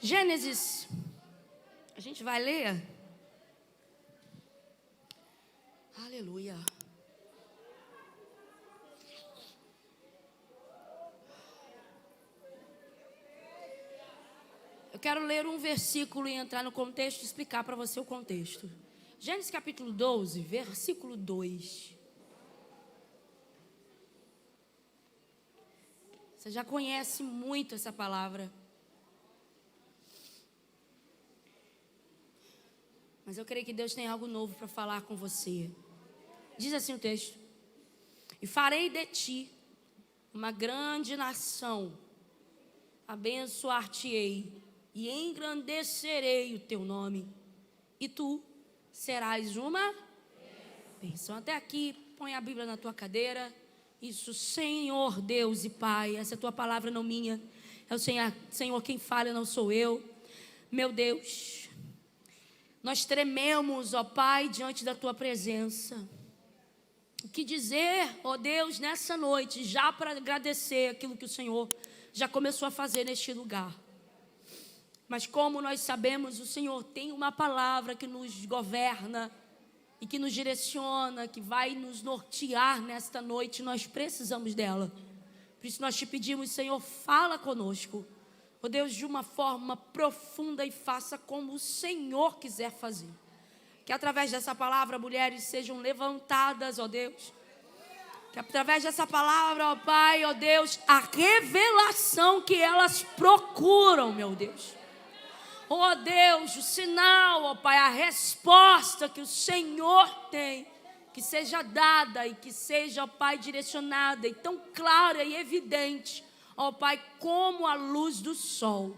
Gênesis, a gente vai ler. Aleluia. Eu quero ler um versículo e entrar no contexto e explicar para você o contexto. Gênesis capítulo 12, versículo 2. Você já conhece muito essa palavra. Mas eu creio que Deus tem algo novo para falar com você. Diz assim o texto: e farei de ti uma grande nação, abençoar-te-ei e engrandecerei o teu nome, e tu serás uma bênção. Até aqui, põe a Bíblia na tua cadeira. Isso, Senhor Deus e Pai, essa é a tua palavra, não minha. É o Senhor quem fala, não sou eu. Meu Deus, nós trememos, ó Pai, diante da tua presença. O que dizer, ó Deus, nessa noite, já para agradecer aquilo que o Senhor já começou a fazer neste lugar. Mas como nós sabemos, o Senhor tem uma palavra que nos governa e que nos direciona, que vai nos nortear nesta noite. Nós precisamos dela. Por isso nós te pedimos, Senhor, fala conosco, ó Deus, de uma forma profunda, e faça como o Senhor quiser fazer. Que através dessa palavra mulheres sejam levantadas, ó Deus. Que através dessa palavra, ó Pai, ó Deus, a revelação que elas procuram, meu Deus. Ó Deus, o sinal, ó Pai, a resposta que o Senhor tem, que seja dada e que seja, ó Pai, direcionada e tão clara e evidente, ó Pai, como a luz do sol.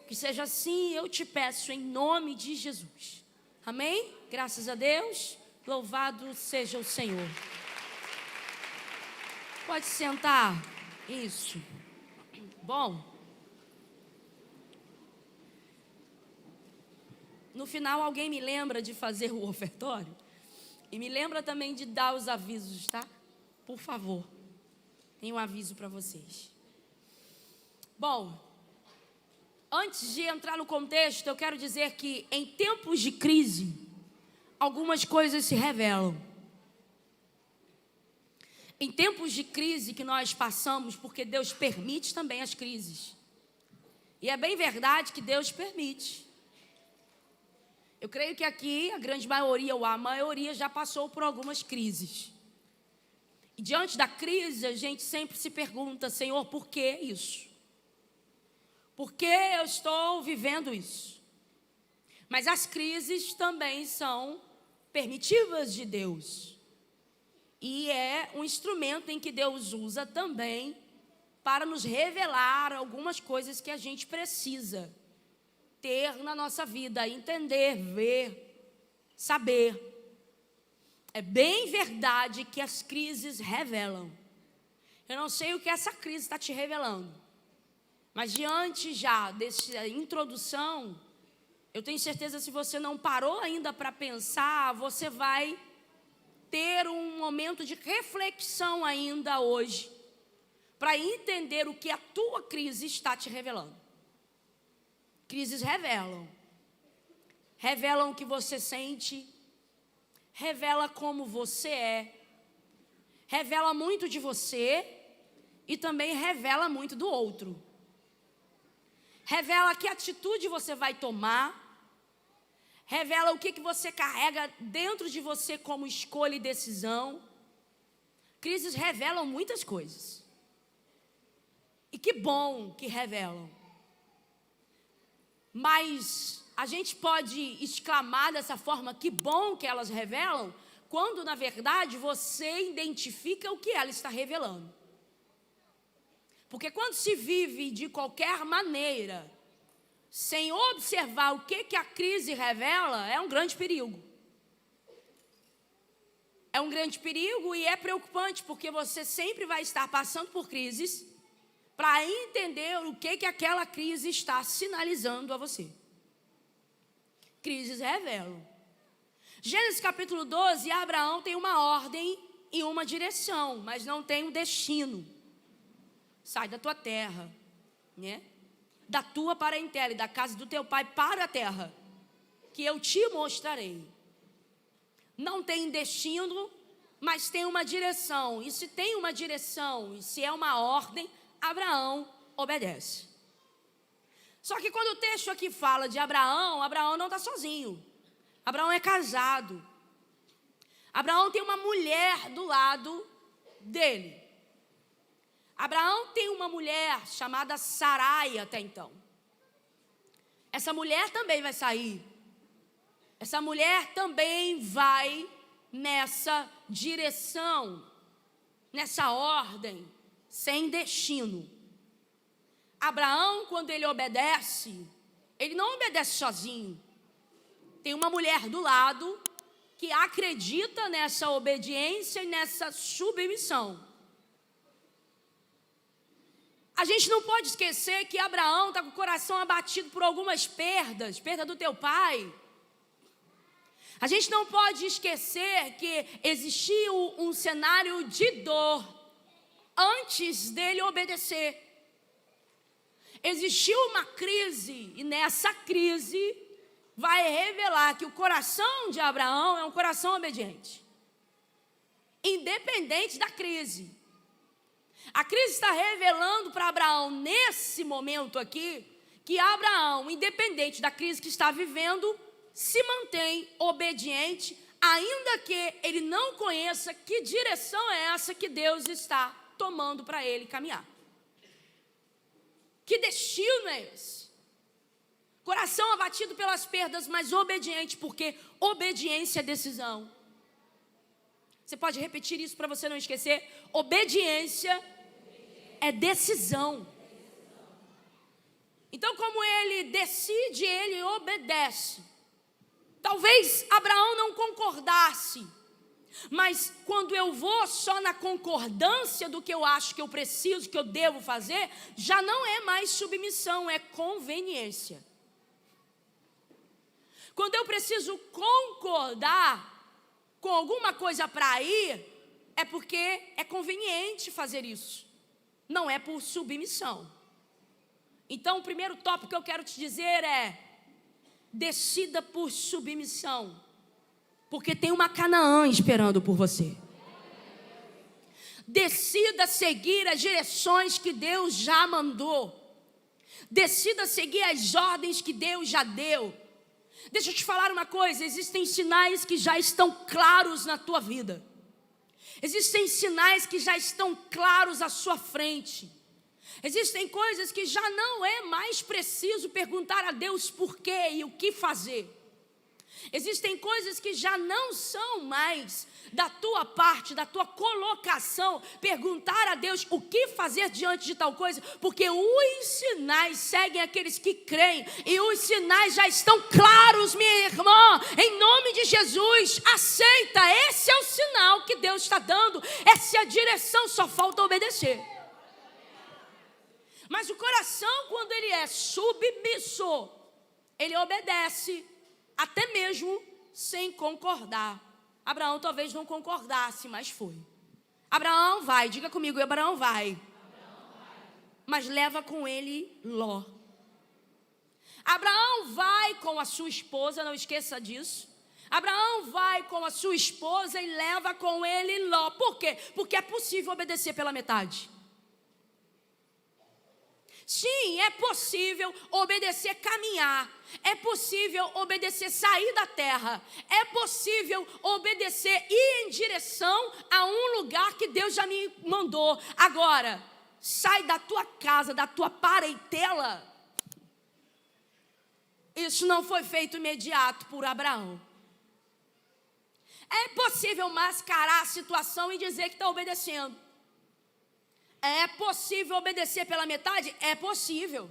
Que seja assim, eu te peço, em nome de Jesus. Amém? Graças a Deus. Louvado seja o Senhor. Pode sentar. Isso. Bom. No final, alguém me lembra de fazer o ofertório? E me lembra também de dar os avisos, tá? Por favor. Tem um aviso para vocês. Bom, antes de entrar no contexto, eu quero dizer que em tempos de crise, algumas coisas se revelam. Em tempos de crise que nós passamos, porque Deus permite também as crises. E é bem verdade que Deus permite. Eu creio que aqui a grande maioria, ou a maioria, já passou por algumas crises. E diante da crise, a gente sempre se pergunta, Senhor, por que isso? Por que eu estou vivendo isso? Mas as crises também são permitidas de Deus. E é um instrumento em que Deus usa também para nos revelar algumas coisas que a gente precisa ter na nossa vida, entender, ver, saber. É bem verdade que as crises revelam. Eu não sei o que essa crise está te revelando, mas diante já dessa introdução, eu tenho certeza que se você não parou ainda para pensar, você vai ter um momento de reflexão ainda hoje, para entender o que a tua crise está te revelando. Crises revelam. Revelam o que você sente. Revela como você é. Revela muito de você. E também revela muito do outro. Revela que atitude você vai tomar. Revela o que você carrega dentro de você como escolha e decisão. Crises revelam muitas coisas. E que bom que revelam. Mas a gente pode exclamar dessa forma, que bom que elas revelam, quando na verdade você identifica o que ela está revelando. Porque quando se vive de qualquer maneira, sem observar o que a crise revela, é um grande perigo. É um grande perigo e é preocupante, porque você sempre vai estar passando por crises, para entender o que aquela crise está sinalizando a você. Crises revelam. Gênesis capítulo 12, Abraão tem uma ordem e uma direção, mas não tem um destino. Sai da tua terra, né? da tua parentela e da casa do teu pai para a terra, que eu te mostrarei. Não tem destino, mas tem uma direção. E se tem uma direção, e se é uma ordem, Abraão obedece. Só que quando o texto aqui fala de Abraão, Abraão não está sozinho. Abraão é casado. Abraão tem uma mulher do lado dele. Abraão tem uma mulher chamada Sarai até então. Essa mulher também vai sair. Essa mulher também vai nessa direção, nessa ordem, sem destino. Abraão, quando ele obedece, ele não obedece sozinho. Tem uma mulher do lado que acredita nessa obediência e nessa submissão. A gente não pode esquecer que Abraão está com o coração abatido por algumas perdas, perda do teu pai. A gente não pode esquecer que existiu um cenário de dor antes dele obedecer. Existiu uma crise e nessa crise vai revelar que o coração de Abraão é um coração obediente, independente da crise. A crise está revelando para Abraão, nesse momento aqui, que Abraão, independente da crise que está vivendo, se mantém obediente, ainda que ele não conheça que direção é essa que Deus está tomando para ele caminhar. Que destino é esse? Coração abatido pelas perdas, mas obediente, porque obediência é decisão. Você pode repetir isso para você não esquecer? Obediência é decisão. Então, como ele decide, ele obedece. Talvez Abraão não concordasse, mas quando eu vou só na concordância do que eu acho que eu preciso, que eu devo fazer, já não é mais submissão, é conveniência. Quando eu preciso concordar com alguma coisa para ir, é porque é conveniente fazer isso, não é por submissão. Então, o primeiro tópico que eu quero te dizer é: decida por submissão, porque tem uma Canaã esperando por você. Decida seguir as direções que Deus já mandou. Decida seguir as ordens que Deus já deu. Deixa eu te falar uma coisa: existem sinais que já estão claros na tua vida. Existem sinais que já estão claros à sua frente. Existem coisas que já não é mais preciso perguntar a Deus por quê e o que fazer. Existem coisas que já não são mais da tua parte, da tua colocação, perguntar a Deus o que fazer diante de tal coisa, porque os sinais seguem aqueles que creem, e os sinais já estão claros, minha irmã, em nome de Jesus. Aceita, esse é o sinal que Deus está dando, essa é a direção, só falta obedecer. Mas o coração, quando ele é submisso, ele obedece, até mesmo sem concordar. Abraão talvez não concordasse, mas foi. Abraão vai, diga comigo, Abraão vai. Mas leva com ele Ló. Abraão vai com a sua esposa, não esqueça disso. Abraão vai com a sua esposa e leva com ele Ló. Por quê? Porque é possível obedecer pela metade. Sim, é possível obedecer caminhar. É possível obedecer sair da terra. É possível obedecer ir em direção a um lugar que Deus já me mandou. Agora, sai da tua casa, da tua parentela. Isso não foi feito imediato por Abraão. É possível mascarar a situação e dizer que está obedecendo. É possível obedecer pela metade? É possível.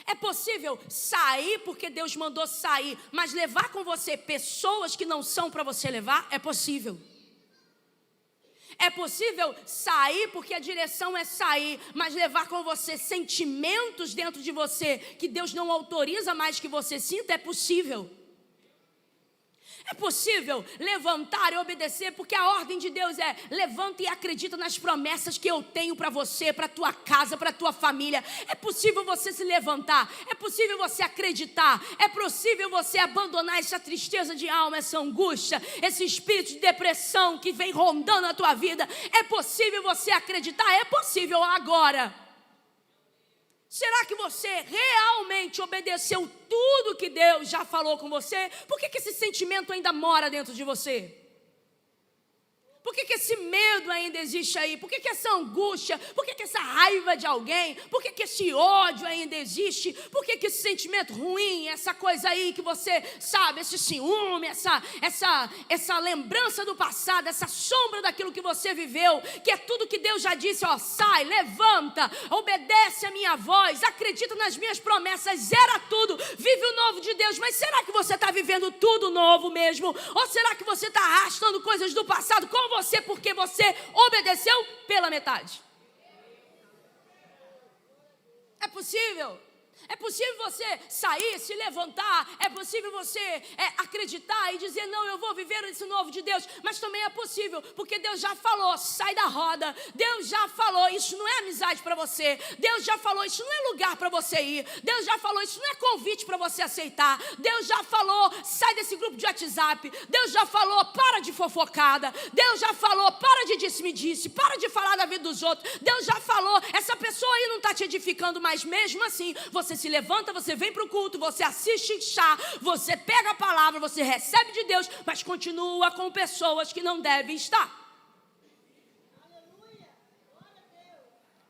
É possível sair porque Deus mandou sair, mas levar com você pessoas que não são para você levar? É possível. É possível sair porque a direção é sair, mas levar com você sentimentos dentro de você que Deus não autoriza mais que você sinta? É possível. É possível levantar e obedecer, porque a ordem de Deus é: levanta e acredita nas promessas que eu tenho para você, para a tua casa, para a tua família. É possível você se levantar, é possível você acreditar, é possível você abandonar essa tristeza de alma, essa angústia, esse espírito de depressão que vem rondando a tua vida. É possível você acreditar, é possível agora. Será que você realmente obedeceu tudo que Deus já falou com você? Por que esse sentimento ainda mora dentro de você? Por que esse medo ainda existe aí? Por que essa angústia? Por que essa raiva de alguém? Por que esse ódio ainda existe? Por que esse sentimento ruim, essa coisa aí que você sabe, esse ciúme, essa lembrança do passado, essa sombra daquilo que você viveu, que é tudo que Deus já disse, ó, sai, levanta, obedece a minha voz, acredita nas minhas promessas, zera tudo, vive o novo de Deus. Mas será que você está vivendo tudo novo mesmo? Ou será que você está arrastando coisas do passado com você porque você obedeceu pela metade? É possível? É possível você sair, se levantar, é possível você acreditar e dizer, não, eu vou viver esse novo de Deus, mas também é possível, porque Deus já falou, sai da roda, Deus já falou, isso não é amizade para você, Deus já falou, isso não é lugar para você ir, Deus já falou, isso não é convite para você aceitar, Deus já falou, sai desse grupo de WhatsApp, Deus já falou, para de fofocada, Deus já falou, para de disse-me-disse, para de falar da vida dos outros, Deus já falou, essa pessoa aí não está te edificando, mas mesmo assim, você se levanta, você vem para o culto, você assiste chá, você pega a palavra, você recebe de Deus, mas continua com pessoas que não devem estar.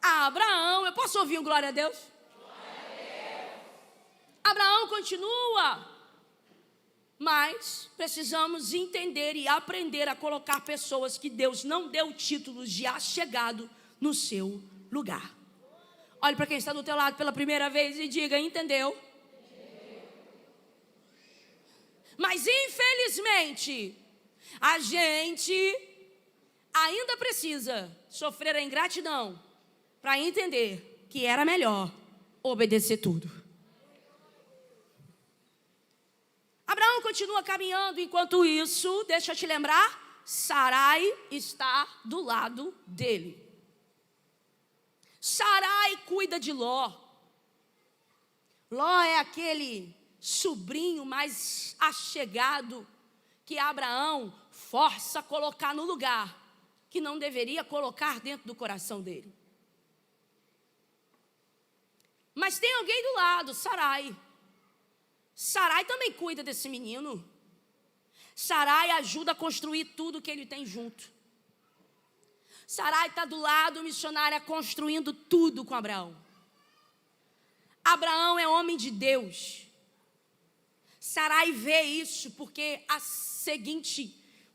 Abraão, eu posso ouvir um glória a Deus? Abraão continua, mas precisamos entender e aprender a colocar pessoas que Deus não deu títulos de achegado no seu lugar. Olhe para quem está do teu lado pela primeira vez e diga, entendeu? Mas infelizmente, a gente ainda precisa sofrer a ingratidão para entender que era melhor obedecer tudo. Abraão continua caminhando, enquanto isso, deixa eu te lembrar, Sarai está do lado dele. Sarai cuida de Ló. Ló é aquele sobrinho mais achegado que Abraão força a colocar no lugar que não deveria colocar dentro do coração dele. Mas tem alguém do lado, Sarai. Sarai também cuida desse menino. Sarai ajuda a construir tudo que ele tem junto. Sarai está do lado, missionária, construindo tudo com Abraão. Abraão é homem de Deus. Sarai vê isso, porque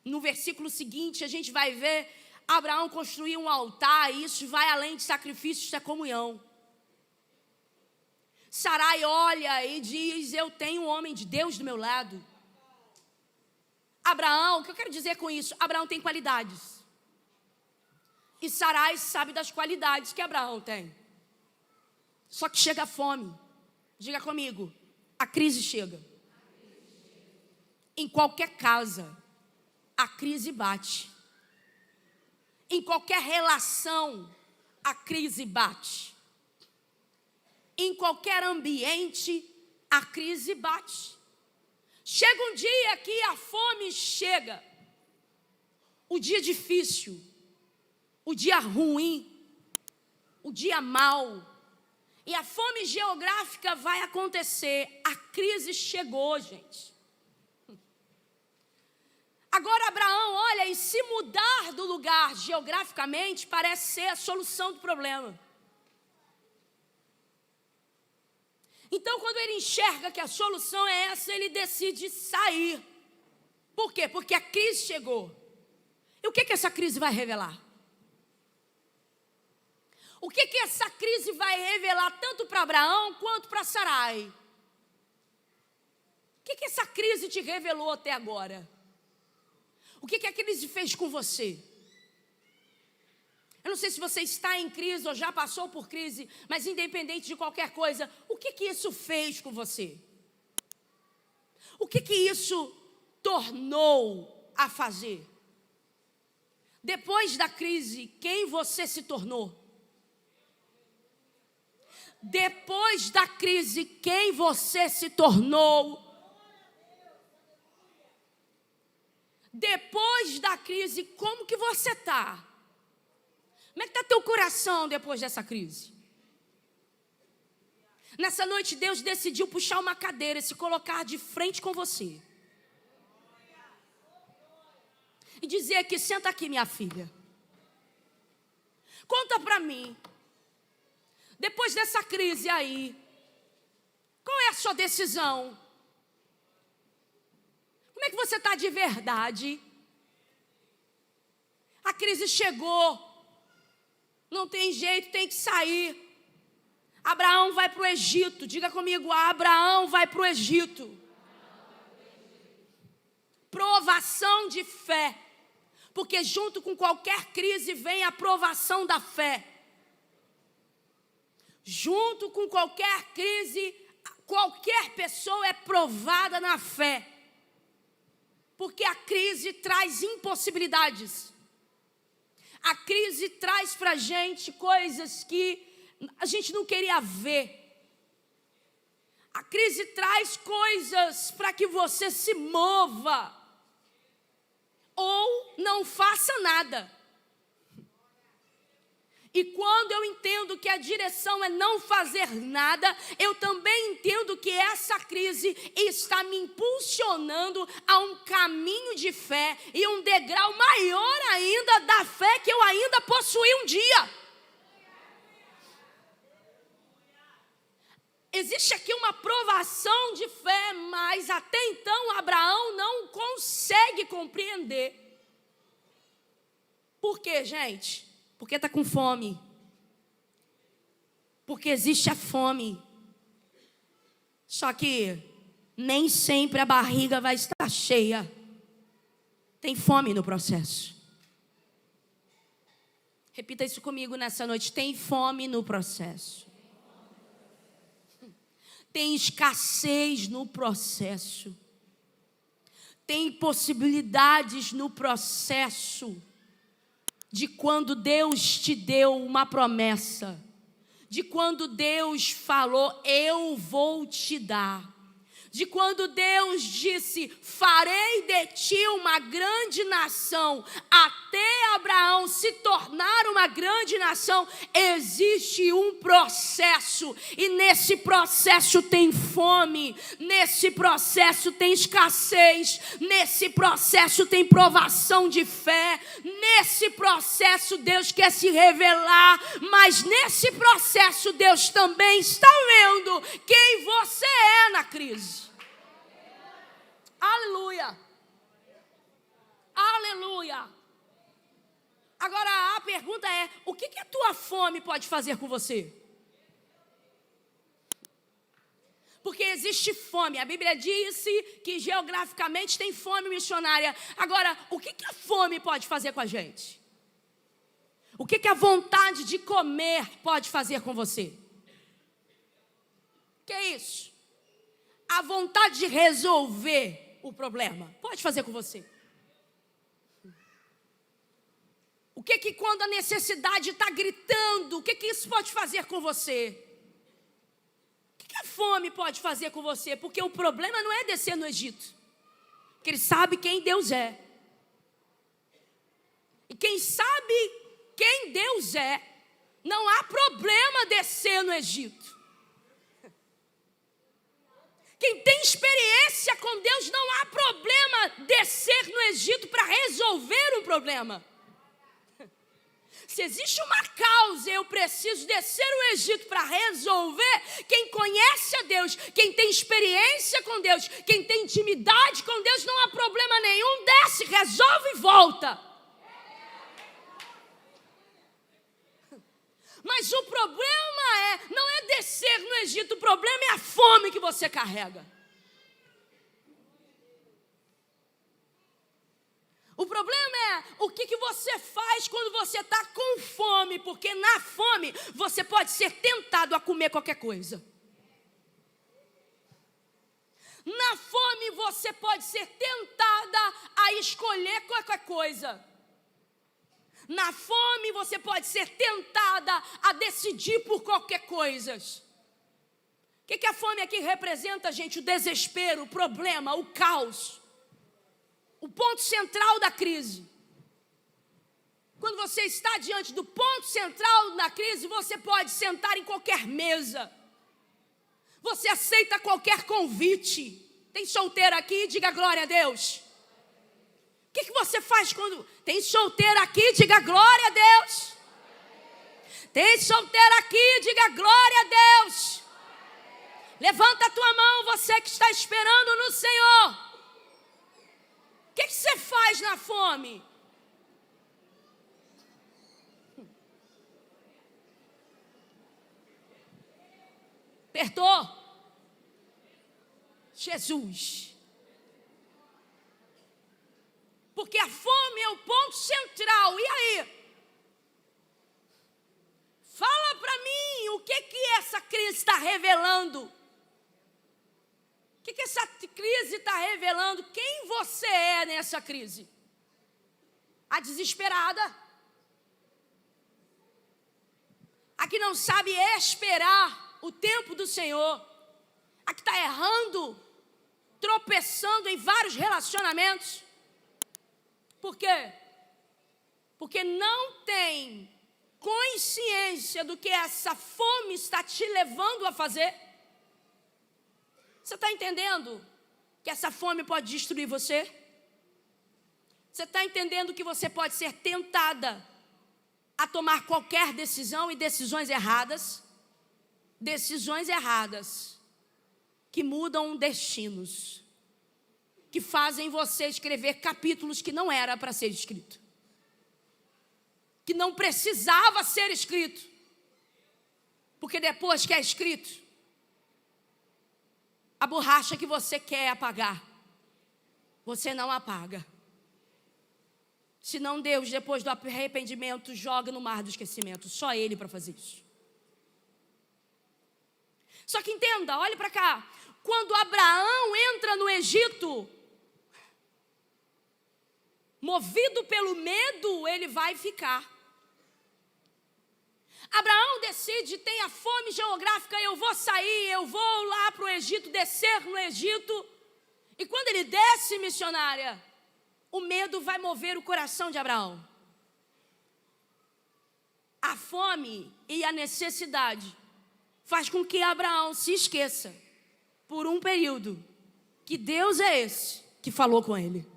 no versículo seguinte, a gente vai ver Abraão construir um altar, e isso vai além de sacrifícios da comunhão. Sarai olha e diz, eu tenho um homem de Deus do meu lado. Abraão, o que eu quero dizer com isso? Abraão tem qualidades. E Sarai sabe das qualidades que Abraão tem. Só que chega a fome. Diga comigo, a crise chega. Em qualquer casa, a crise bate. Em qualquer relação, a crise bate. Em qualquer ambiente, a crise bate. Chega um dia que a fome chega. O dia difícil. O dia ruim, o dia mau, e a fome geográfica vai acontecer. A crise chegou, gente. Agora Abraão olha, e se mudar do lugar geograficamente parece ser a solução do problema. Então, quando ele enxerga que a solução é essa, ele decide sair. Por quê? Porque a crise chegou. E o que essa crise vai revelar? O que essa crise vai revelar tanto para Abraão quanto para Sarai? O que essa crise te revelou até agora? O que a crise fez com você? Eu não sei se você está em crise ou já passou por crise, mas independente de qualquer coisa, o que isso fez com você? O que isso tornou a fazer? Depois da crise, quem você se tornou? Depois da crise, quem você se tornou? Depois da crise, como que você está? Como é que está teu coração depois dessa crise? Nessa noite, Deus decidiu puxar uma cadeira e se colocar de frente com você. E dizer aqui, senta aqui, minha filha. Conta para mim. Depois dessa crise aí, qual é a sua decisão? Como é que você está de verdade? A crise chegou. Não tem jeito, tem que sair. Abraão vai para o Egito. Diga comigo, Abraão vai para o Egito. Provação de fé. Porque junto com qualquer crise vem a provação da fé. Junto com qualquer crise, qualquer pessoa é provada na fé. Porque a crise traz impossibilidades. A crise traz para a gente coisas que a gente não queria ver. A crise traz coisas para que você se mova. Ou não faça nada. E quando eu entendo que a direção é não fazer nada, eu também entendo que essa crise está me impulsionando a um caminho de fé e um degrau maior ainda da fé que eu ainda possuí um dia. Existe aqui uma provação de fé, mas até então Abraão não consegue compreender. Por quê, gente? Porque está com fome. Porque existe a fome. Só que nem sempre a barriga vai estar cheia. Tem fome no processo. Repita isso comigo nessa noite. Tem fome no processo. Tem escassez no processo. Tem possibilidades no processo. De quando Deus te deu uma promessa, de quando Deus falou, eu vou te dar, de quando Deus disse, farei de ti uma grande nação, até Abraão se tornar uma grande nação, existe um processo, e nesse processo tem fome, nesse processo tem escassez, nesse processo tem provação de fé, nesse processo Deus quer se revelar, mas nesse processo Deus também está vendo quem você é na crise. Aleluia. Aleluia. Agora a pergunta é, o que a tua fome pode fazer com você? Porque existe fome. A Bíblia disse que geograficamente tem fome missionária. Agora, o que a fome pode fazer com a gente? O que a vontade de comer pode fazer com você? Que é isso? A vontade de resolver o problema pode fazer com você? O que quando a necessidade está gritando, o que isso pode fazer com você? O que a fome pode fazer com você? Porque o problema não é descer no Egito, porque ele sabe quem Deus é. E quem sabe quem Deus é, não há problema descer no Egito. Quem tem experiência com Deus, não há problema descer no Egito para resolver um problema. Se existe uma causa, eu preciso descer o Egito para resolver. Quem conhece a Deus, quem tem experiência com Deus, quem tem intimidade com Deus, não há problema nenhum, desce, resolve e volta. Mas o problema não é descer no Egito, o problema é a fome que você carrega. O problema é o que você faz quando você está com fome, porque na fome você pode ser tentado a comer qualquer coisa. Na fome você pode ser tentada a escolher qualquer coisa. Na fome você pode ser tentada a decidir por qualquer coisa. O que a fome aqui representa, gente? O desespero, o problema, o caos. O ponto central da crise. Quando você está diante do ponto central da crise, você pode sentar em qualquer mesa. Você aceita qualquer convite. Tem solteiro aqui? Diga glória a Deus. O que você faz quando... Tem solteiro aqui? Diga glória a Deus. Tem solteiro aqui? Diga glória a Deus. Levanta a tua mão, você que está esperando no Senhor. O que você faz na fome? Apertou? Jesus. Porque a fome é o ponto central. E aí? Fala para mim o que essa crise está revelando. O que essa crise está revelando? Quem você é nessa crise? A desesperada. A que não sabe esperar o tempo do Senhor. A que está errando, tropeçando em vários relacionamentos. Por quê? Porque não tem consciência do que essa fome está te levando a fazer. Você está entendendo que essa fome pode destruir você? Você está entendendo que você pode ser tentada a tomar qualquer decisão e decisões erradas? Decisões erradas que mudam destinos, que fazem você escrever capítulos que não era para ser escrito, que não precisava ser escrito, porque depois que é escrito, a borracha que você quer apagar, você não apaga. Senão Deus, depois do arrependimento, joga no mar do esquecimento, só Ele para fazer isso. Só que entenda, olhe para cá, quando Abraão entra no Egito, movido pelo medo, ele vai ficar. Abraão decide, tem a fome geográfica, eu vou sair, eu vou lá para o Egito, descer no Egito. E quando ele desce, missionária, o medo vai mover o coração de Abraão. A fome e a necessidade faz com que Abraão se esqueça, por um período, que Deus é esse que falou com ele.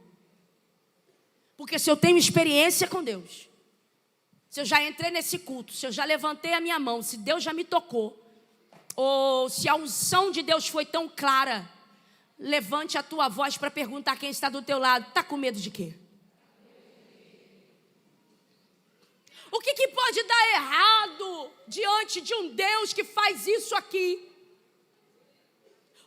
Porque se eu tenho experiência com Deus, se eu já entrei nesse culto, se eu já levantei a minha mão, se Deus já me tocou, ou se a unção de Deus foi tão clara, levante a tua voz para perguntar quem está do teu lado, está com medo de quê? O que pode dar errado diante de um Deus que faz isso aqui?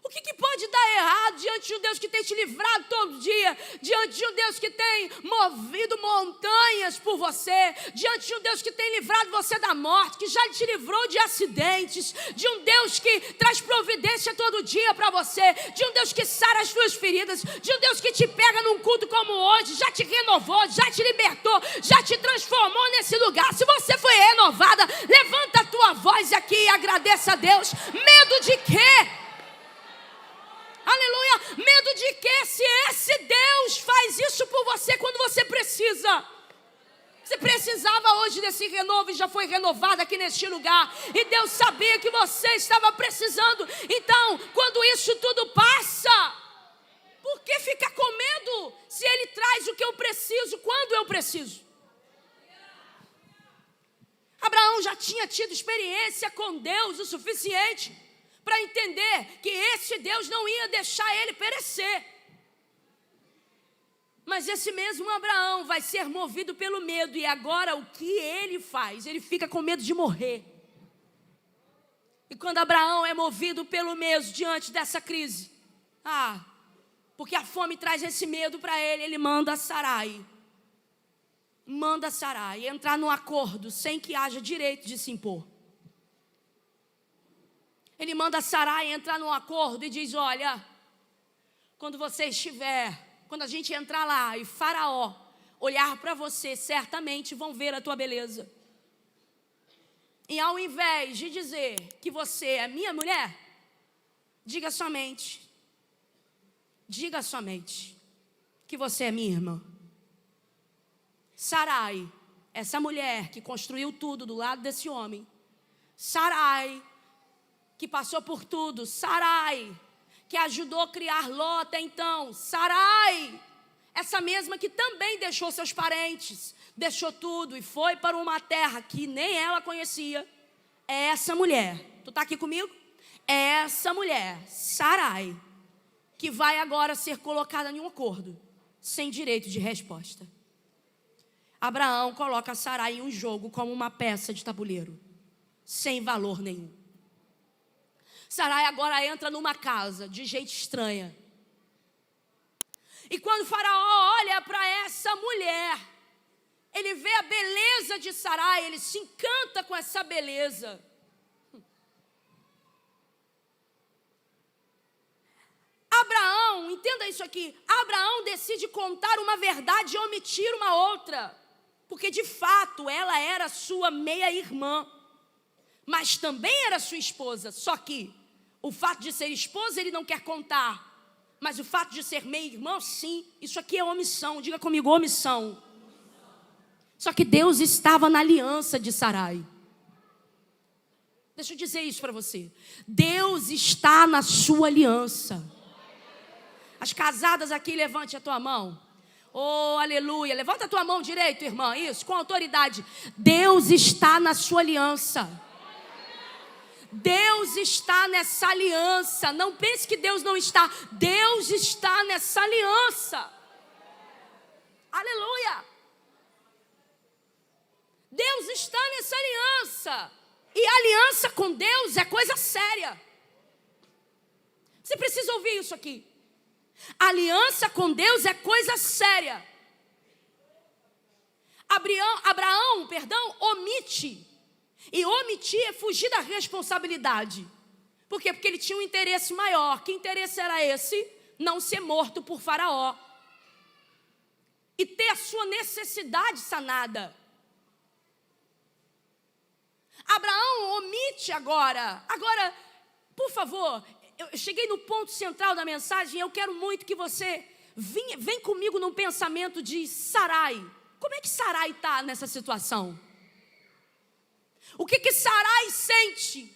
O que pode dar errado diante de um Deus que tem te livrado todo dia? Diante de um Deus que tem movido montanhas por você? Diante de um Deus que tem livrado você da morte, que já te livrou de acidentes? De um Deus que traz providência todo dia para você? De um Deus que sara as suas feridas? De um Deus que te pega num culto como hoje, já te renovou, já te libertou, já te transformou nesse lugar? Se você foi renovada, levanta a tua voz aqui e agradeça a Deus. Medo de quê? Aleluia, medo de que? Se esse Deus faz isso por você quando você precisa. Você precisava hoje desse renovo e já foi renovado aqui neste lugar. E Deus sabia que você estava precisando. Então, quando isso tudo passa, por que ficar com medo se Ele traz o que eu preciso, quando eu preciso? Abraão já tinha tido experiência com Deus o suficiente para entender que esse Deus não ia deixar ele perecer. Mas esse mesmo Abraão vai ser movido pelo medo. E agora o que ele faz? Ele fica com medo de morrer. E quando Abraão é movido pelo medo diante dessa crise, porque a fome traz esse medo para ele, ele manda Sarai entrar num acordo sem que haja direito de se impor. Ele manda Sarai entrar num acordo e diz: olha, quando a gente entrar lá e Faraó olhar para você, certamente vão ver a tua beleza. E ao invés de dizer que você é minha mulher, diga somente que você é minha irmã. Sarai, essa mulher que construiu tudo do lado desse homem. Sarai, que passou por tudo. Sarai, que ajudou a criar Ló até então. Sarai, essa mesma que também deixou seus parentes, deixou tudo e foi para uma terra que nem ela conhecia. É essa mulher, tu está aqui comigo? É essa mulher, Sarai, que vai agora ser colocada em um acordo, sem direito de resposta. Abraão coloca Sarai em um jogo como uma peça de tabuleiro, sem valor nenhum. Sarai agora entra numa casa de gente estranha. E quando Faraó olha para essa mulher, ele vê a beleza de Sarai, ele se encanta com essa beleza. Abraão, entenda isso aqui, Abraão decide contar uma verdade e omitir uma outra, porque de fato ela era sua meia-irmã, mas também era sua esposa, só que o fato de ser esposa ele não quer contar, mas o fato de ser meia-irmã, sim, isso aqui é omissão, diga comigo, omissão. Só que Deus estava na aliança de Sarai. Deixa eu dizer isso para você. Deus está na sua aliança. As casadas aqui, levante a tua mão. Oh, aleluia. Levanta a tua mão direita, irmã. Isso, com autoridade. Deus está na sua aliança. Deus está nessa aliança. Não pense que Deus não está. Deus está nessa aliança. Aleluia. Deus está nessa aliança. E a aliança com Deus é coisa séria. Você precisa ouvir isso aqui. A aliança com Deus é coisa séria. Abraão, omite. E omitir é fugir da responsabilidade. Por quê? Porque ele tinha um interesse maior. Que interesse era esse? Não ser morto por Faraó. E ter a sua necessidade sanada. Abraão omite agora. Agora, por favor, eu cheguei no ponto central da mensagem. Eu quero muito que você vem comigo num pensamento de Sarai. Como é que Sarai está nessa situação? O que Sarai sente?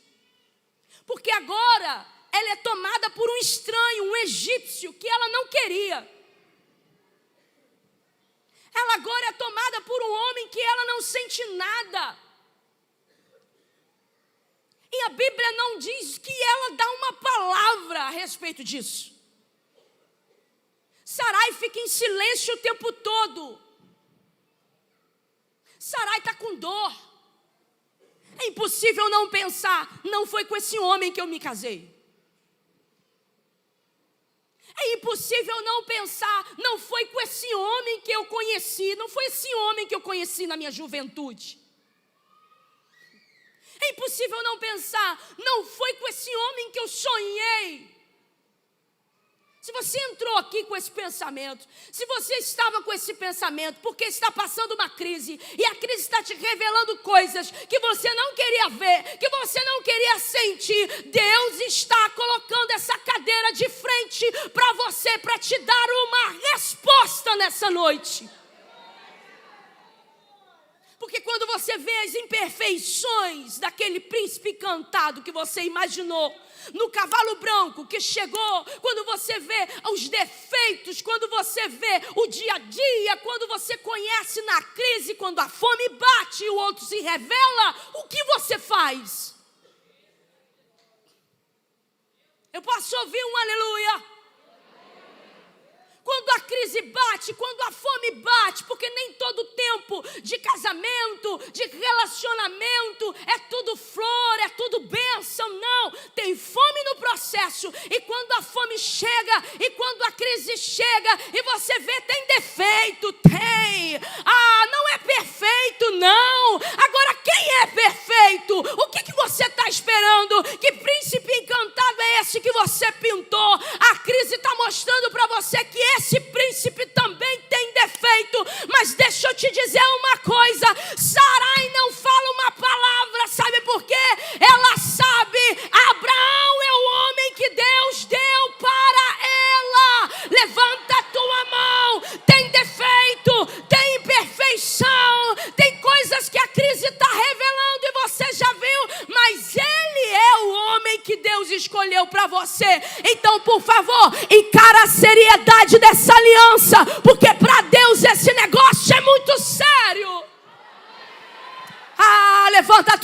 Porque agora ela é tomada por um estranho, um egípcio, que ela não queria. Ela agora é tomada por um homem que ela não sente nada. E a Bíblia não diz que ela dá uma palavra a respeito disso. Sarai fica em silêncio o tempo todo. Sarai está com dor. É impossível não pensar, não foi com esse homem que eu me casei. É impossível não pensar, não foi com esse homem que eu conheci, não foi esse homem que eu conheci na minha juventude. É impossível não pensar, não foi com esse homem que eu sonhei. Se você entrou aqui com esse pensamento, se você estava com esse pensamento, porque está passando uma crise, e a crise está te revelando coisas que você não queria ver, que você não queria sentir, Deus está colocando essa cadeira de frente para você, para te dar uma resposta nessa noite. Porque quando você vê as imperfeições daquele príncipe encantado que você imaginou, no cavalo branco que chegou, quando você vê os defeitos, quando você vê o dia a dia, quando você conhece na crise, quando a fome bate e o outro se revela, o que você faz? Eu posso ouvir um aleluia? Quando a crise bate, quando a fome bate, porque nem todo tempo de casamento, de relacionamento, é tudo flor, é tudo bênção, não. Tem fome no processo, e quando a fome chega, e quando a crise chega, e você vê, tem defeito, tem. Não é perfeito, não. Agora, quem é perfeito? O que você está esperando? Que príncipe encantado é esse que você pintou? A crise está mostrando para você que esse príncipe também tem defeito. Mas deixa eu te dizer uma coisa: Sarai não fala uma palavra, sabe por quê? Ela sabe, Abraão é o homem que Deus deu para ela. Levanta a tua mão. Tem defeito, tem imperfeição, tem coisas que a crise está revelando e você já viu, mas ele é o homem que Deus escolheu para você. Então, por favor, encara a seriedade dessa aliança, porque para Deus esse negócio é muito sério. Levanta a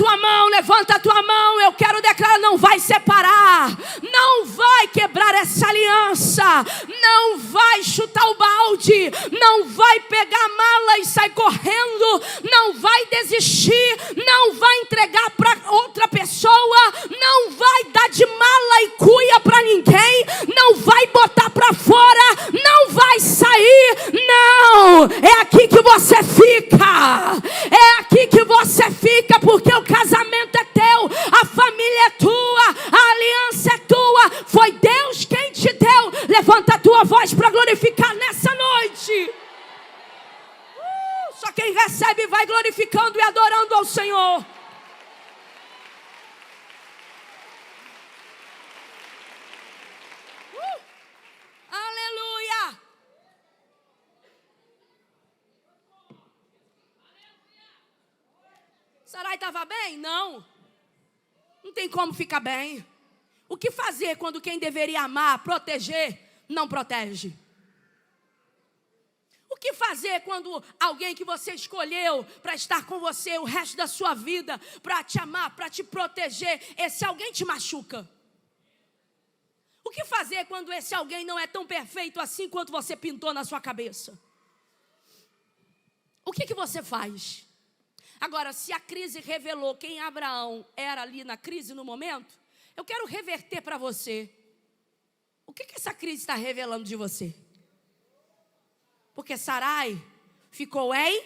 tua mão, eu quero declarar: não vai separar, não vai quebrar essa aliança, não vai chutar o balde, não vai pegar a mala e sair correndo, não vai desistir, não vai entregar para outra pessoa, não vai dar de mala e cuia para ninguém, não vai botar para fora, não vai sair, não, é aqui que você fica, é aqui que você fica, porque o casamento é teu, a família é tua, a aliança é tua, foi Deus quem te deu. Levanta a tua voz para glorificar nessa noite. Só quem recebe vai glorificando e adorando ao Senhor. Aleluia. Sarai estava bem? Não. Não tem como ficar bem. O que fazer quando quem deveria amar, proteger, não protege? O que fazer quando alguém que você escolheu para estar com você o resto da sua vida, para te amar, para te proteger, esse alguém te machuca? O que fazer quando esse alguém não é tão perfeito assim quanto você pintou na sua cabeça? O que você faz? Agora, se a crise revelou quem Abraão era ali na crise no momento, eu quero reverter para você. O que essa crise está revelando de você? Porque Sarai ficou em...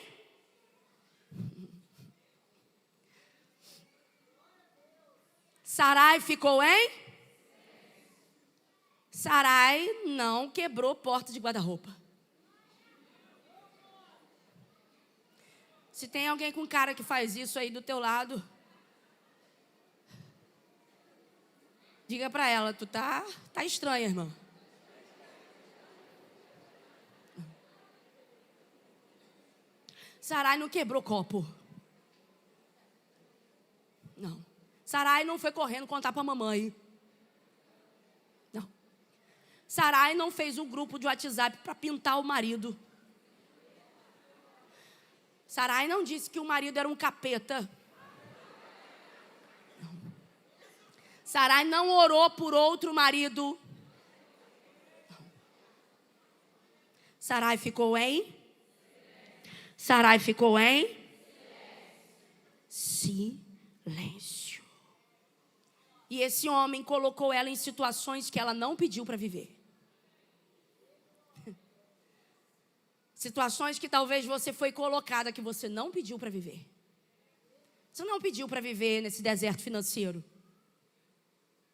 Sarai ficou em... Sarai não quebrou porta de guarda-roupa. Se tem alguém com cara que faz isso aí do teu lado, diga para ela: tu tá estranha, irmã. Sarai não quebrou copo. Não. Sarai não foi correndo contar para a mamãe. Não. Sarai não fez um grupo de WhatsApp para pintar o marido. Sarai não disse que o marido era um capeta. Não. Sarai não orou por outro marido. Não. Sarai ficou em... Sarai ficou em... silêncio. E esse homem colocou ela em situações que ela não pediu para viver. Situações que talvez você foi colocada que você não pediu para viver. Você não pediu para viver nesse deserto financeiro.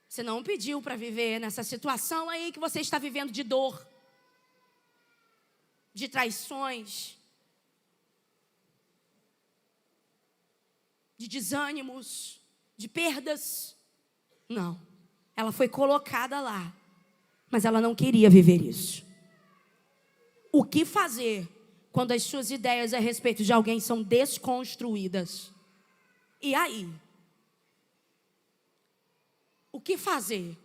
Você não pediu para viver nessa situação aí que você está vivendo de dor, de traições, de desânimos, de perdas. Não. Ela foi colocada lá, mas ela não queria viver isso. O que fazer quando as suas ideias a respeito de alguém são desconstruídas? E aí? O que fazer?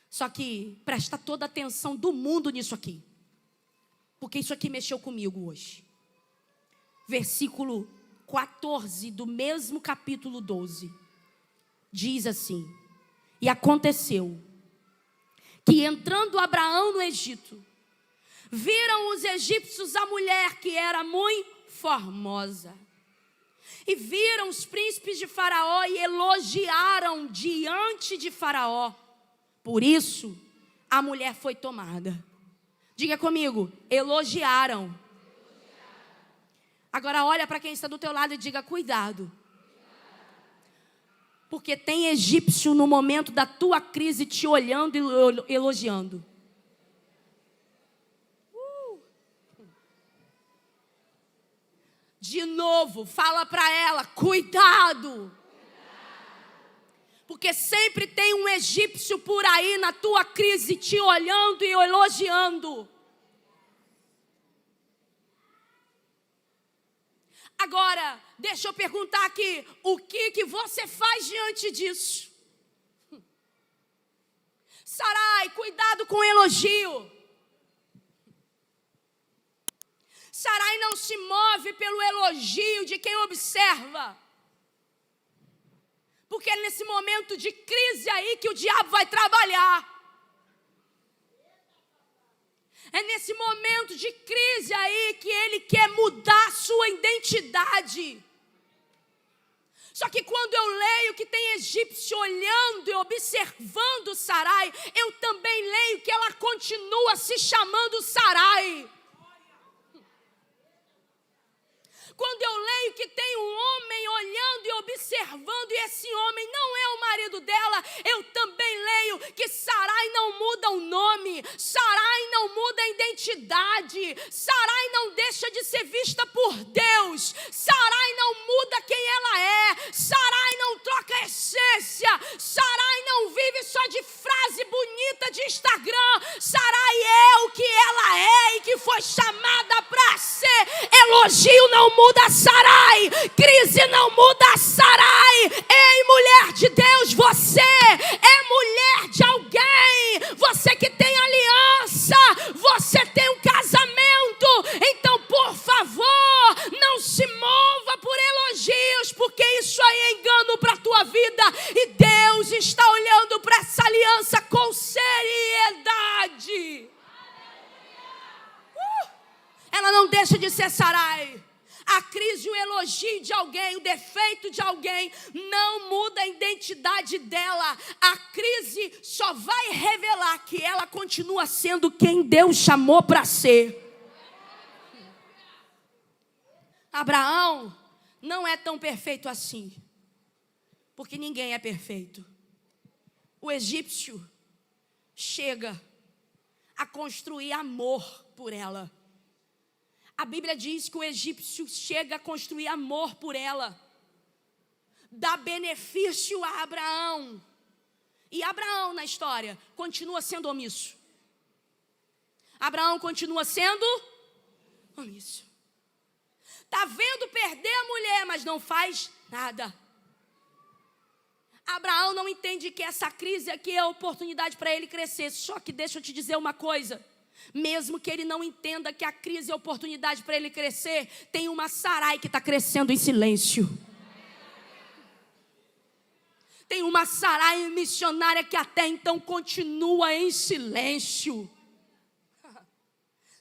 Só que presta toda a atenção do mundo nisso aqui, porque isso aqui mexeu comigo hoje. Versículo 14 do mesmo capítulo 12 diz assim: e aconteceu que, entrando Abraão no Egito, viram os egípcios a mulher que era muito formosa. E viram os príncipes de Faraó e elogiaram diante de Faraó. Por isso, a mulher foi tomada. Diga comigo: elogiaram. Agora olha para quem está do teu lado e diga: cuidado. Porque tem egípcio no momento da tua crise te olhando e elogiando. De novo, fala para ela, cuidado. Porque sempre tem um egípcio por aí na tua crise te olhando e elogiando. Agora, deixa eu perguntar aqui, o que você faz diante disso? Sarai, cuidado com o elogio. Sarai não se move pelo elogio de quem observa. Porque é nesse momento de crise aí que o diabo vai trabalhar. É nesse momento de crise aí que ele quer mudar a sua identidade. Só que quando eu leio que tem egípcio olhando e observando Sarai, eu também leio que ela continua se chamando Sarai. Quando eu leio que tem um homem olhando e observando, e esse homem não é o marido dela, eu também leio que Sarai não muda o nome, Sarai não muda a identidade, Sarai não deixa de ser vista por Deus, Sarai não muda quem ela é, Sarai não troca a essência, Sarai não vive só de frase bonita de Instagram, Sarai é o que ela é e que foi chamada para ser. Elogio não muda Sarai, crise não muda Sarai. Ei, mulher de Deus, você é mulher de alguém, você que tem aliança, você tem um casamento, então por favor, não se mova por elogios, porque isso aí é engano para a tua vida, e Deus está olhando para essa aliança com seriedade. Ela não deixa de ser Sarai. A crise, o elogio de alguém, o defeito de alguém não muda a identidade dela. A crise só vai revelar que ela continua sendo quem Deus chamou para ser. Abraão não é tão perfeito assim, porque ninguém é perfeito. O egípcio chega a construir amor por ela. A Bíblia diz que o egípcio chega a construir amor por ela, dá benefício a Abraão. E Abraão na história continua sendo omisso. Abraão continua sendo omisso. Está vendo perder a mulher, mas não faz nada. Abraão não entende que essa crise aqui é a oportunidade para ele crescer. Só que deixa eu te dizer uma coisa. Mesmo que ele não entenda que a crise é oportunidade para ele crescer, tem uma Sarai que está crescendo em silêncio. Tem uma Sarai missionária que até então continua em silêncio.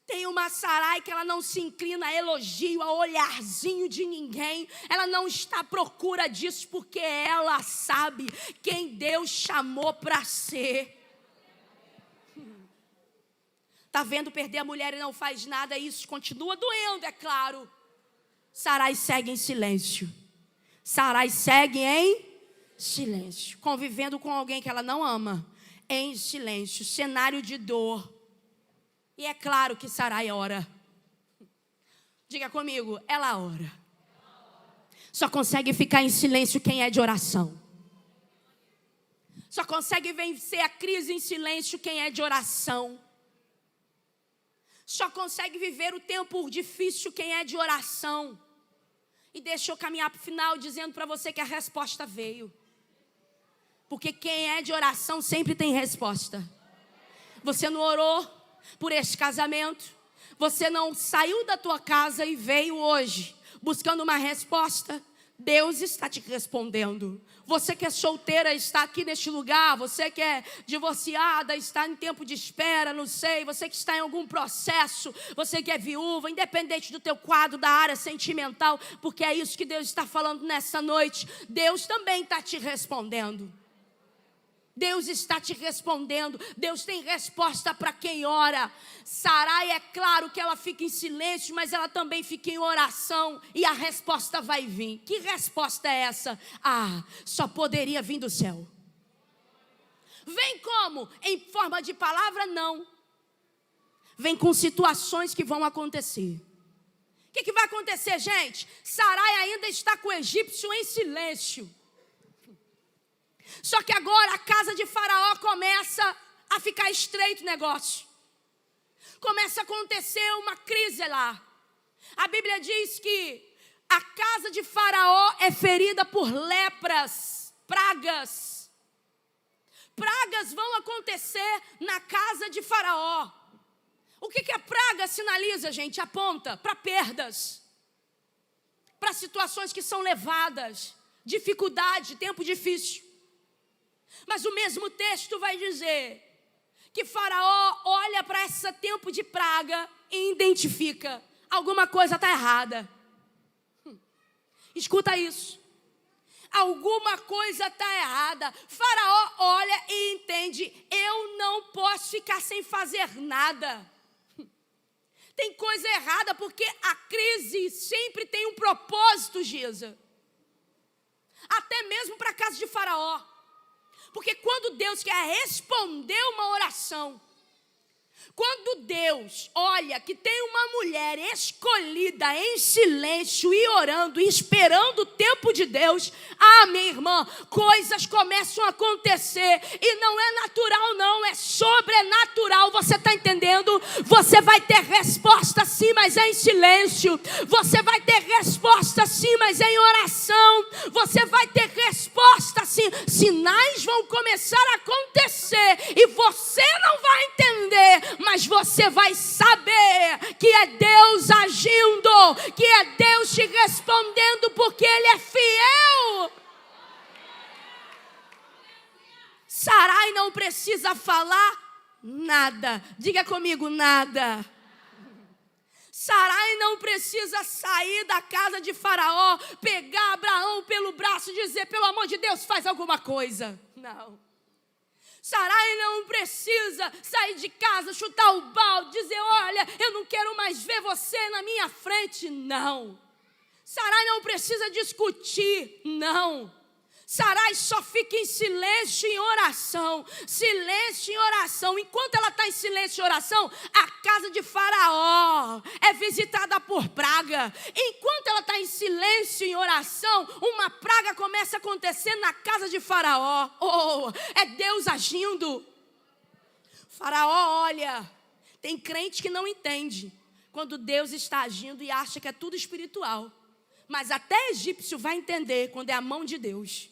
Tem uma Sarai que ela não se inclina a elogio, a olharzinho de ninguém. Ela não está à procura disso porque ela sabe quem Deus chamou para ser. Está vendo perder a mulher e não faz nada, isso continua doendo, é claro. Sarai segue em silêncio. Sarai segue em silêncio. Convivendo com alguém que ela não ama. Em silêncio, cenário de dor. E é claro que Sarai ora. Diga comigo, ela ora. Só consegue ficar em silêncio quem é de oração. Só consegue vencer a crise em silêncio quem é de oração. Só consegue viver o tempo difícil quem é de oração. E deixa eu caminhar para o final dizendo para você que a resposta veio. Porque quem é de oração sempre tem resposta. Você não orou por esse casamento. Você não saiu da tua casa e veio hoje buscando uma resposta. Deus está te respondendo. Você que é solteira está aqui neste lugar. Você que é divorciada está em tempo de espera, não sei. Você que está em algum processo. Você que é viúva, independente do teu quadro da área sentimental. Porque é isso que Deus está falando nessa noite. Deus também está te respondendo. Deus está te respondendo. Deus tem resposta para quem ora. Sarai, é claro que ela fica em silêncio, mas ela também fica em oração. E a resposta vai vir. Que resposta é essa? Ah, só poderia vir do céu. Vem como? Em forma de palavra? Não. Vem com situações que vão acontecer, que vai acontecer, gente? Sarai ainda está com o egípcio em silêncio. Só que agora a casa de Faraó começa a ficar estreito o negócio. Começa a acontecer uma crise lá. A Bíblia diz que a casa de Faraó é ferida por lepras, pragas. Pragas vão acontecer na casa de Faraó. O que a praga sinaliza, gente? Aponta para perdas, para situações que são levadas, dificuldade, tempo difícil. Mas o mesmo texto vai dizer que Faraó olha para esse tempo de praga e identifica: alguma coisa está errada. Escuta isso. Alguma coisa está errada. Faraó olha e entende: eu não posso ficar sem fazer nada. Tem coisa errada, porque a crise sempre tem um propósito, Giza. Até mesmo para a casa de Faraó. Porque quando Deus quer responder uma oração, quando Deus olha que tem uma mulher escolhida em silêncio e orando e esperando o tempo de Deus, minha irmã, coisas começam a acontecer e não é natural não, é sobrenatural, você está entendendo? Você vai ter resposta sim, mas é em silêncio. Você vai ter resposta sim, mas é em oração. Você vai ter resposta sim, sinais vão começar a acontecer e você não vai entender, mas você vai saber que é Deus agindo, que é Deus te respondendo, porque Ele é fiel. Sarai não precisa falar nada. Diga comigo, nada. Sarai não precisa sair da casa de Faraó, pegar Abraão pelo braço e dizer: pelo amor de Deus, faz alguma coisa. Não. Sarai não precisa sair de casa, chutar o balde, dizer: olha, eu não quero mais ver você na minha frente. Não. Sarai não precisa discutir. Não. Sarai só fica em silêncio e oração. Silêncio e oração. Enquanto ela está em silêncio e oração, a casa de Faraó é visitada por praga. Enquanto ela está em silêncio e oração, uma praga começa a acontecer na casa de Faraó. É Deus agindo. Faraó olha. Tem crente que não entende quando Deus está agindo e acha que é tudo espiritual. Mas até egípcio vai entender quando é a mão de Deus.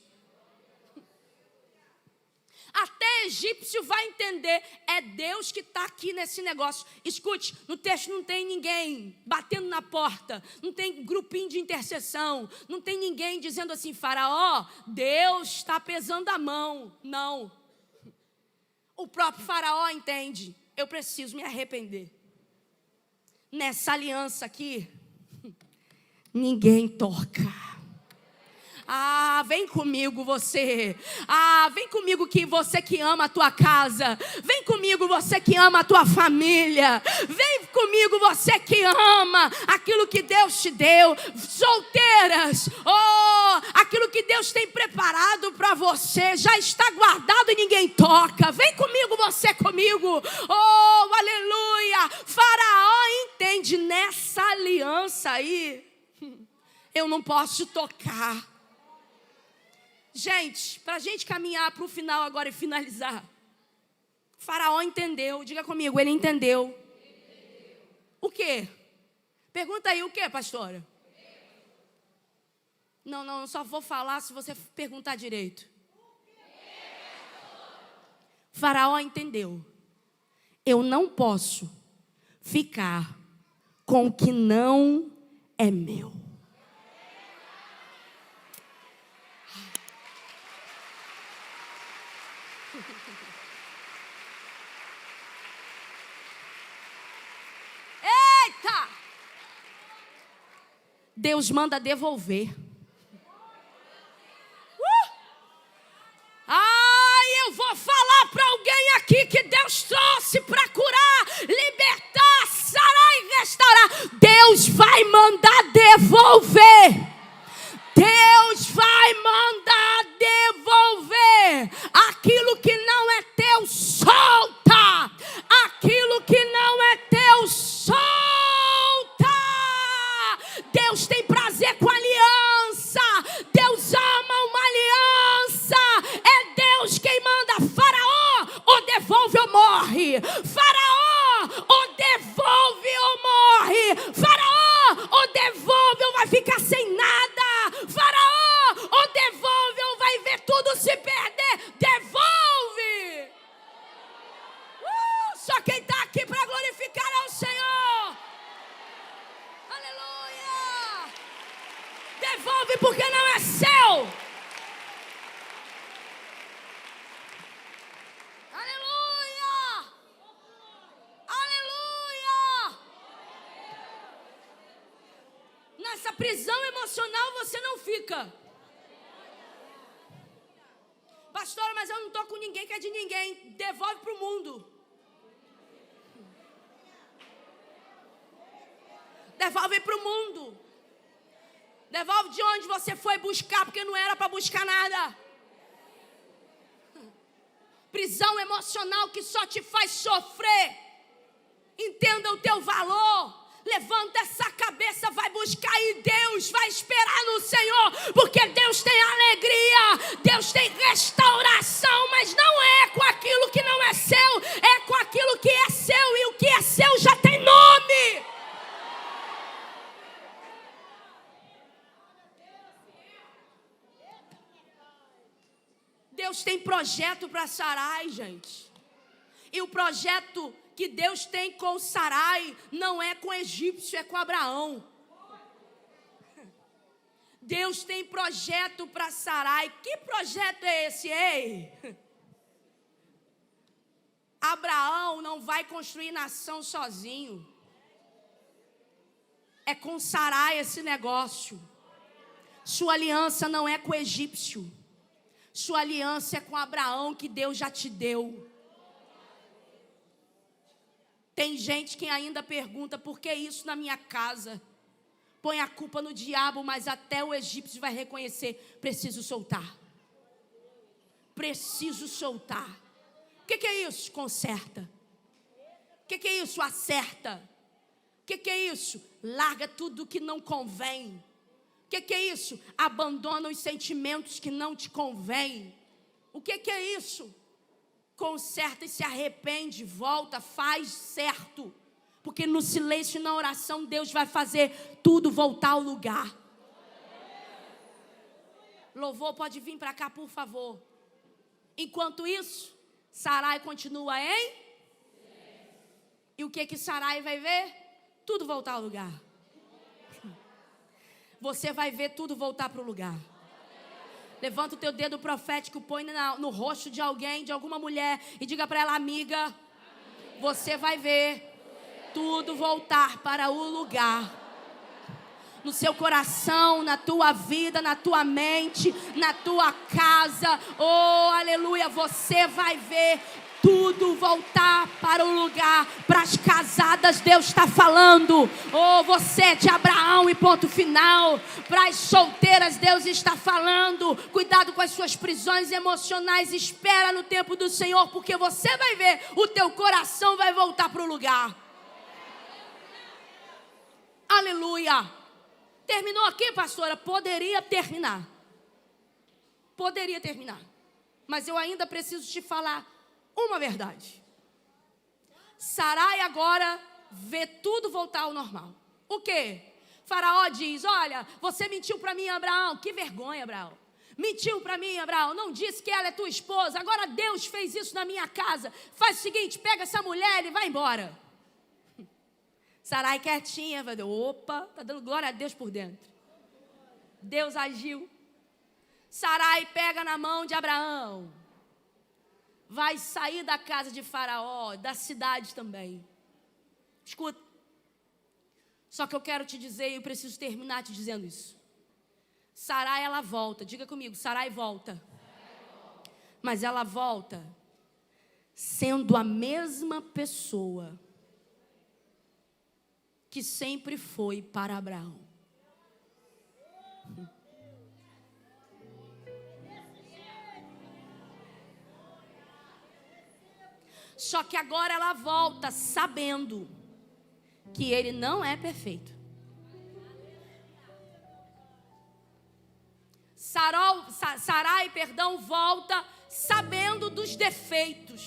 Até egípcio vai entender, é Deus que está aqui nesse negócio. Escute, no texto não tem ninguém batendo na porta, não tem grupinho de intercessão, não tem ninguém dizendo assim: Faraó, Deus está pesando a mão. Não. O próprio Faraó entende: eu preciso me arrepender. Nessa aliança aqui, ninguém toca. Vem comigo você. Vem comigo que você que ama a tua casa. Vem comigo você que ama a tua família. Vem comigo você que ama aquilo que Deus te deu. Solteiras, aquilo que Deus tem preparado para você já está guardado e ninguém toca. Vem comigo você comigo. Aleluia. Faraó entende: nessa aliança aí eu não posso tocar. Gente, para a gente caminhar para o final agora e finalizar, Faraó entendeu. Diga comigo, ele entendeu. O quê? Pergunta aí, o quê, pastora? Não, só vou falar se você perguntar direito. Faraó entendeu. Eu não posso ficar com o que não é meu. Eita! Deus manda devolver. Eu vou falar para alguém aqui que Deus trouxe para curar, libertar, sarar e restaurar. Deus vai mandar devolver. Deus vai mandar devolver aquilo que não é teu, solta. Aquilo que não é teu, solta. Só quem está aqui para glorificar é o Senhor. Aleluia. Devolve porque não é seu. Aleluia. Aleluia. Nessa prisão emocional você não fica. Pastora, mas eu não estou com ninguém que é de ninguém. Devolve para o mundo. Devolve para o mundo. Devolve de onde você foi buscar, porque não era para buscar nada. Prisão emocional que só te faz sofrer. Entenda o teu valor. Levanta essa cabeça, vai buscar e Deus vai esperar no Senhor, porque Deus tem alegria, Deus tem restauração, mas não é com aquilo que não é seu, é com aquilo que é seu, e o que é seu já tem nome. Deus tem projeto para Sarai, gente, e o projeto que Deus tem com Sarai não é com o egípcio, é com Abraão. Deus tem projeto para Sarai. Que projeto é esse, ei? Abraão não vai construir nação sozinho. É com Sarai esse negócio. Sua aliança não é com o egípcio. Sua aliança é com Abraão, que Deus já te deu. Tem gente que ainda pergunta, por que isso na minha casa? Põe a culpa no diabo, mas até o egípcio vai reconhecer, preciso soltar. Preciso soltar. O que é isso? Conserta. O que é isso? Acerta. O que é isso? Larga tudo que não convém. O que é isso? Abandona os sentimentos que não te convêm. O que é isso? Conserta e se arrepende, volta, faz certo. Porque no silêncio e na oração Deus vai fazer tudo voltar ao lugar. Louvor, pode vir para cá, por favor. Enquanto isso, Sarai continua em? E o que Sarai vai ver? Tudo voltar ao lugar. Você vai ver tudo voltar para o lugar. Levanta o teu dedo profético, põe no rosto de alguém, de alguma mulher, e diga para ela, amiga, você vai ver tudo voltar para o lugar. No seu coração, na tua vida, na tua mente, na tua casa. Oh, aleluia, você vai ver tudo voltar para o lugar. Para as casadas Deus está falando. Oh, você é de Abraão e ponto final. Para as solteiras Deus está falando. Cuidado com as suas prisões emocionais. Espera no tempo do Senhor, porque você vai ver, o teu coração vai voltar para o lugar. Aleluia. Terminou aqui, pastora? Poderia terminar. Poderia terminar. Mas eu ainda preciso te falar uma verdade. Sarai agora vê tudo voltar ao normal. O quê? Faraó diz, olha, você mentiu para mim, Abraão. Que vergonha, Abraão. Mentiu para mim, Abraão. Não disse que ela é tua esposa. Agora Deus fez isso na minha casa. Faz o seguinte, pega essa mulher e vai embora. Sarai quietinha, vai dizer, opa, está dando glória a Deus por dentro. Deus agiu. Sarai pega na mão de Abraão. Vai sair da casa de Faraó, da cidade também. Escuta. Só que eu quero te dizer, e eu preciso terminar te dizendo isso. Sarai, ela volta. Diga comigo, Sarai volta. Mas ela volta sendo a mesma pessoa que sempre foi para Abraão. Só que agora ela volta sabendo que ele não é perfeito. Sarai, volta sabendo dos defeitos.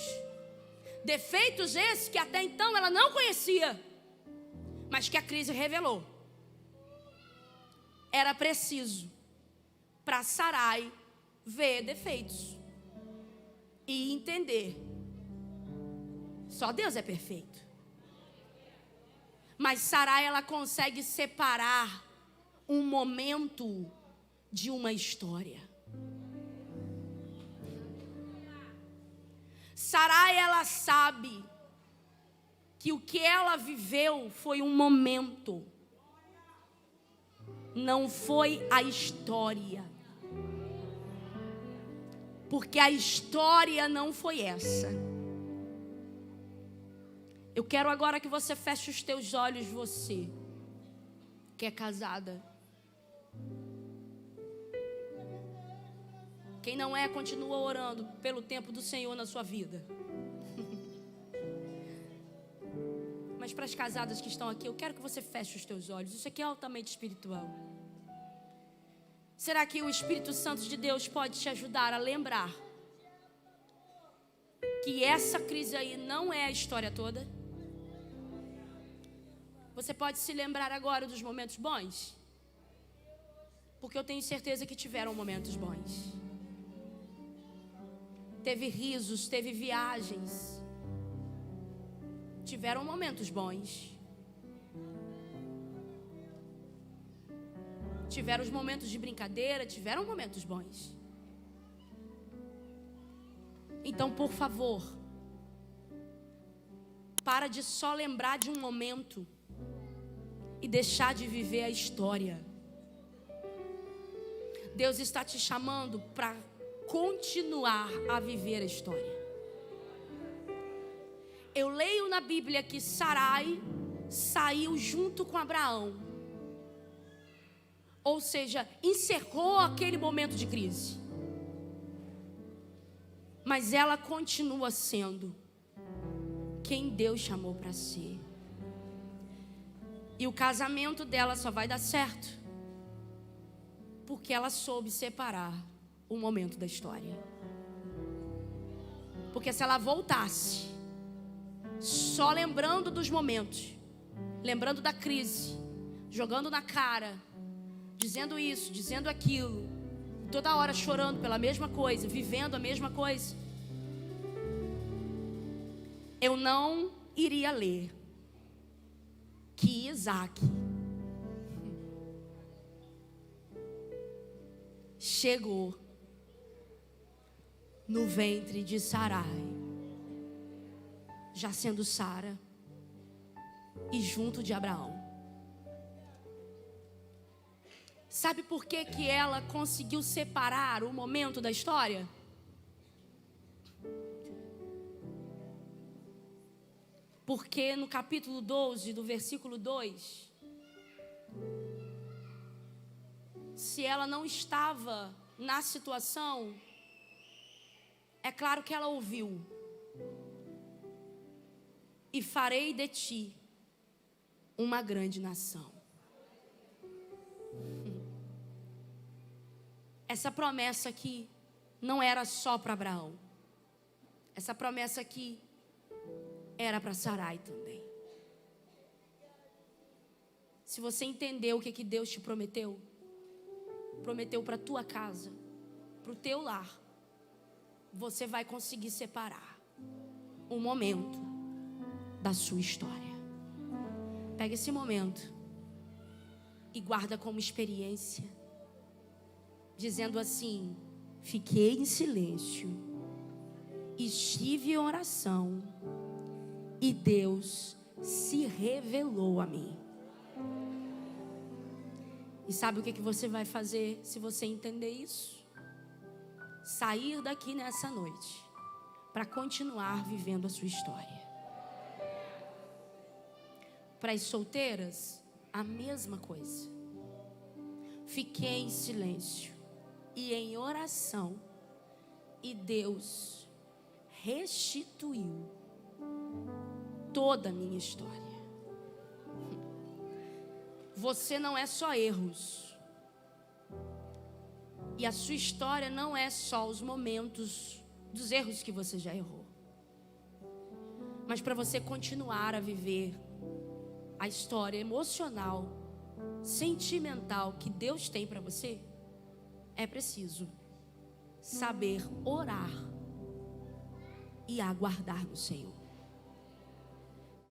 Defeitos esses que até então ela não conhecia, mas que a crise revelou. Era preciso para Sarai ver defeitos e entender Só Deus é perfeito. Mas Sarai, ela consegue separar um momento de uma história. Sarai, ela sabe que o que ela viveu foi um momento, não foi a história. Porque a história não foi essa. Eu quero agora que você feche os teus olhos, você que é casada. Quem não é, continua orando pelo tempo do Senhor na sua vida. Mas para as casadas que estão aqui, eu quero que você feche os teus olhos. Isso aqui é altamente espiritual. Será que o Espírito Santo de Deus pode te ajudar a lembrar que essa crise aí não é a história toda? Você pode se lembrar agora dos momentos bons? Porque eu tenho certeza que tiveram momentos bons. Teve risos, teve viagens. Tiveram momentos bons. Tiveram os momentos de brincadeira, tiveram momentos bons. Então, por favor, para de só lembrar de um momento e deixar de viver a história. Deus está te chamando para continuar a viver a história. Eu leio na Bíblia que Sarai saiu junto com Abraão. Ou seja, encerrou aquele momento de crise. Mas ela continua sendo quem Deus chamou para ser. E o casamento dela só vai dar certo porque ela soube separar o momento da história. Porque se ela voltasse só lembrando dos momentos, lembrando da crise, jogando na cara, dizendo isso, dizendo aquilo, toda hora chorando pela mesma coisa, vivendo a mesma coisa, eu não iria ler que Isaac chegou no ventre de Sarai, já sendo Sara, e junto de Abraão. Sabe por que que ela conseguiu separar o momento da história? Porque no capítulo 12, do versículo 2, se ela não estava na situação, é claro que ela ouviu: e farei de ti uma grande nação. Essa promessa aqui não era só para Abraão. Essa promessa aqui era para Sarai também. Se você entendeu o que Deus te prometeu, prometeu para a tua casa, para o teu lar, você vai conseguir separar um momento da sua história. Pega esse momento e guarda como experiência, dizendo assim: fiquei em silêncio, estive em oração, e Deus se revelou a mim. E sabe o que você vai fazer se você entender isso? Sair daqui nessa noite para continuar vivendo a sua história. Para as solteiras, a mesma coisa. Fiquei em silêncio e em oração, e Deus restituiu toda a minha história. Você não é só erros, e a sua história não é só os momentos dos erros que você já errou. Mas para você continuar a viver a história emocional, sentimental que Deus tem para você, é preciso saber orar e aguardar no Senhor.